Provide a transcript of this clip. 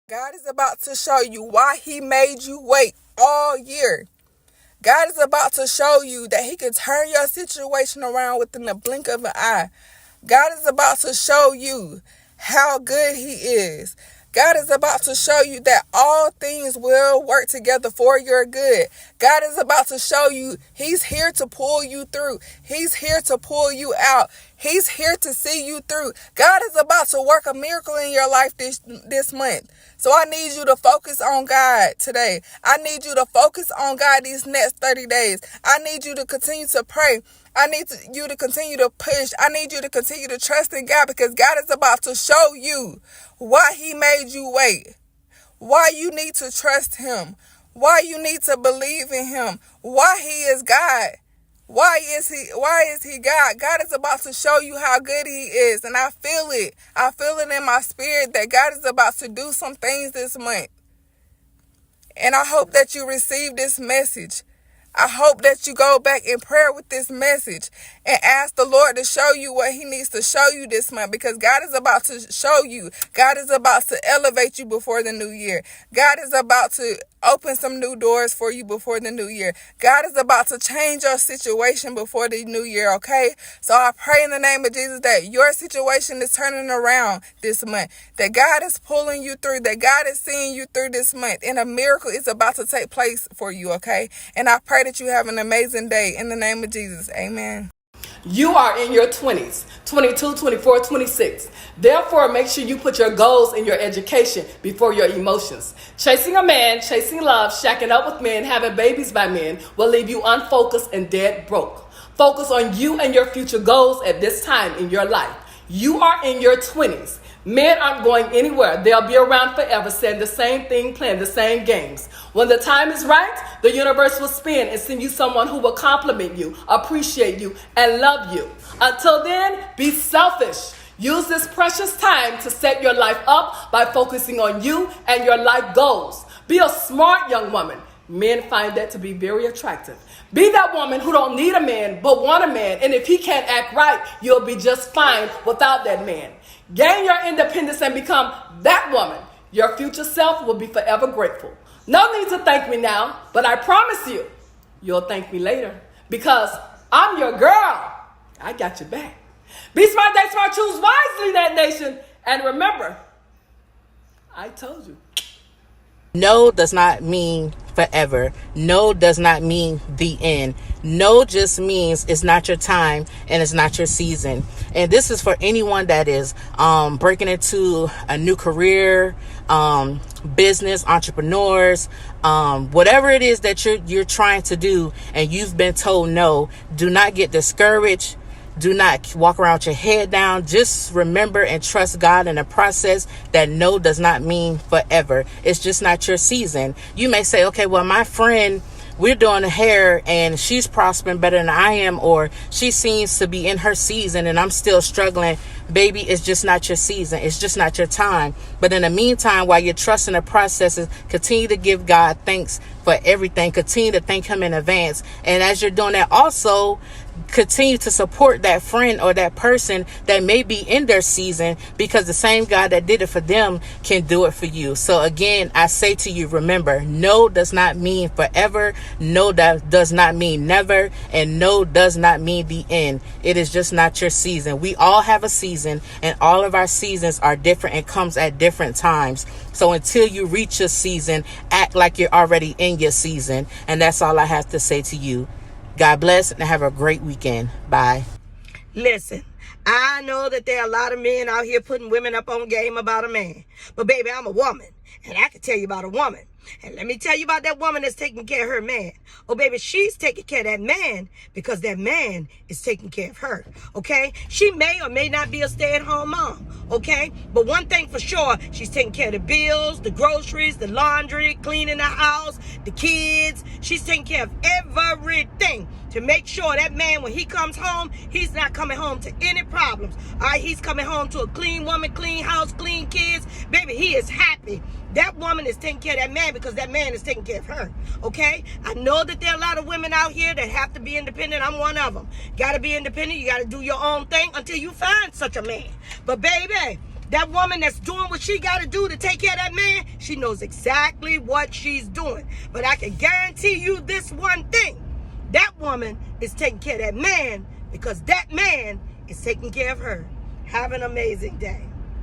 God is about to show you why he made you wait all year. God is about to show you that he can turn your situation around within the blink of an eye. God is about to show you how good he is. God is about to show you that all things will work together for your good. God is about to show you he's here to pull you through. He's here to pull you out. He's here to see you through. God is about to work a miracle in your life this month. So I need you to focus on God today. I need you to focus on God these next 30 days. I need you to continue to pray. I need you to continue to push. I need you to continue to trust in God, because God is about to show you why he made you wait, why you need to trust him, why you need to believe in him, why he is God. Why is he God? God is about to show you how good he is. And I feel it. I feel it in my spirit that God is about to do some things this month. And I hope that you receive this message. I hope that you go back in prayer with this message and ask the Lord to show you what he needs to show you this month, because God is about to show you. God is about to elevate you before the new year. God is about to open some new doors for you before the new year. God is about to change your situation before the new year, okay? So I pray in the name of Jesus that your situation is turning around this month, that God is pulling you through, that God is seeing you through this month, and a miracle is about to take place for you, okay? And I pray that you have an amazing day in the name of Jesus. Amen. You are in your 20s, 22, 24, 26. Therefore, make sure you put your goals in your education before your emotions. Chasing a man, chasing love, shacking up with men, having babies by men will leave you unfocused and dead broke. Focus on you and your future goals at this time in your life. You are in your 20s. Men aren't going anywhere. They'll be around forever, saying the same thing, playing the same games. When the time is right, the universe will spin and send you someone who will compliment you, appreciate you, and love you. Until then, be selfish. Use this precious time to set your life up by focusing on you and your life goals. Be a smart young woman. Men find that to be very attractive. Be that woman who don't need a man but want a man, and if he can't act right, you'll be just fine without that man. Gain your independence and become that woman. Your future self will be forever grateful. No need to thank me now, but I promise you, you'll thank me later, because I'm your girl. I got your back. Be smart, date smart, choose wisely, that nation. And remember, I told you. No does not mean forever. No does not mean the end. No just means it's not your time and it's not your season. And this is for anyone that is breaking into a new career, business, entrepreneurs, whatever it is that you're trying to do and you've been told no. Do not get discouraged. Do not walk around with your head down. Just remember and trust God in the process, that no does not mean forever. It's just not your season. You may say, okay, well, my friend, we're doing her hair and she's prospering better than I am, or she seems to be in her season and I'm still struggling. Baby, it's just not your season. It's just not your time. But in the meantime, while you're trusting the processes, continue to give God thanks for everything. Continue to thank him in advance. And as you're doing that, also continue to support that friend or that person that may be in their season, because the same God that did it for them can do it for you. So again, I say to you, remember, no does not mean forever. No does not mean never. And no does not mean the end. It is just not your season. We all have a season, and all of our seasons are different and comes at different times. So until you reach your season, act like you're already in your season. And that's all I have to say to you. God bless and have a great weekend. Bye. Listen, I know that there are a lot of men out here putting women up on game about a man. But baby, I'm a woman, and I can tell you about a woman. And let me tell you about that woman that's taking care of her man. Oh, baby, she's taking care of that man because that man is taking care of her, okay? She may or may not be a stay-at-home mom, okay? But one thing for sure, she's taking care of the bills, the groceries, the laundry, cleaning the house, the kids. She's taking care of everything to make sure that man, when he comes home, he's not coming home to any problems. All right, he's coming home to a clean woman, clean house, clean kids. Baby, he is happy. That woman is taking care of that man because that man is taking care of her, okay? I know that there are a lot of women out here that have to be independent. I'm one of them. Got to be independent. You got to do your own thing until you find such a man. But baby, That woman that's doing what she got to do to take care of that man, she knows exactly what she's doing. But I can guarantee you this one thing. That woman is taking care of that man because that man is taking care of her. Have an amazing day.